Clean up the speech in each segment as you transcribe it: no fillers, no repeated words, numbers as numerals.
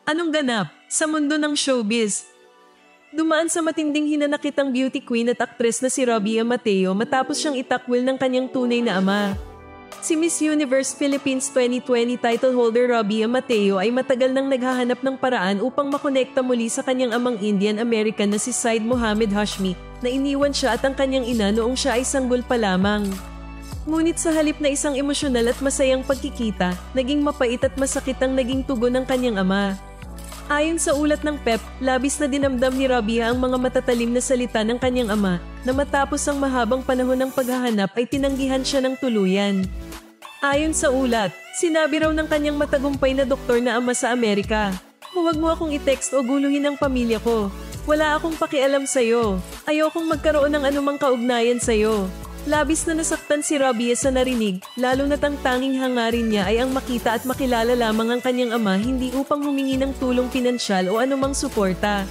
Anong ganap sa mundo ng showbiz? Dumaan sa matinding hinanakit ang beauty queen at aktres na si Robbie Mateo matapos siyang itakwil ng kanyang tunay na ama. Si Miss Universe Philippines 2020 title holder Robbie Mateo ay matagal nang naghahanap ng paraan upang makonekta muli sa kanyang amang Indian-American na si Syed Mohammed Hashmi na iniwan siya at ang kanyang ina noong siya ay sanggol pa lamang. Ngunit sa halip na isang emosyonal at masayang pagkikita, naging mapait at masakit ang naging tugon ng kanyang ama. Ayon sa ulat ng PEP, labis na dinamdam ni Robbie ang mga matatalim na salita ng kanyang ama na matapos ang mahabang panahon ng paghahanap ay tinanggihan siya ng tuluyan. Ayon sa ulat, sinabi raw ng kanyang matagumpay na doktor na ama sa Amerika, "Huwag mo akong i-text o guluhin ang pamilya ko. Wala akong pakialam sa'yo. Ayokong magkaroon ng anumang kaugnayan sa'yo." Labis na nasaktan si Robbie sa narinig, lalo na't ang tanging hangarin niya ay ang makita at makilala lamang ang kanyang ama hindi upang humingi ng tulong pinansyal o anumang suporta.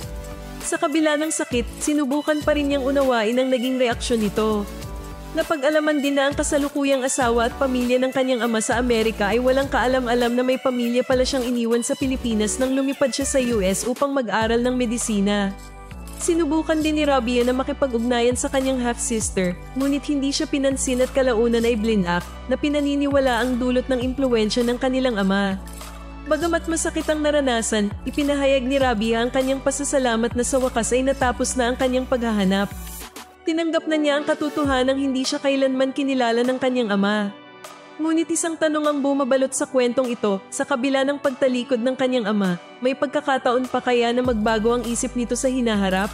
Sa kabila ng sakit, sinubukan pa rin niyang unawain ang naging reaksyon nito. Napag-alaman din na ang kasalukuyang asawa at pamilya ng kanyang ama sa Amerika ay walang kaalam-alam na may pamilya pala siyang iniwan sa Pilipinas nang lumipad siya sa US upang mag-aral ng medisina. Sinubukan din ni Robbie na makipag-ugnayan sa kanyang half-sister, ngunit hindi siya pinansin at kalaunan ay blinak na pinaniniwala ang dulot ng impluwensya ng kanilang ama. Bagamat masakit ang naranasan, ipinahayag ni Robbie ang kanyang pasasalamat na sa wakas ay natapos na ang kanyang paghahanap. Tinanggap na niya ang katotohanang hindi siya kailanman kinilala ng kanyang ama. Ngunit isang tanong ang bumabalot sa kwentong ito, sa kabila ng pagtalikod ng kanyang ama, may pagkakataon pa kaya na magbago ang isip nito sa hinaharap?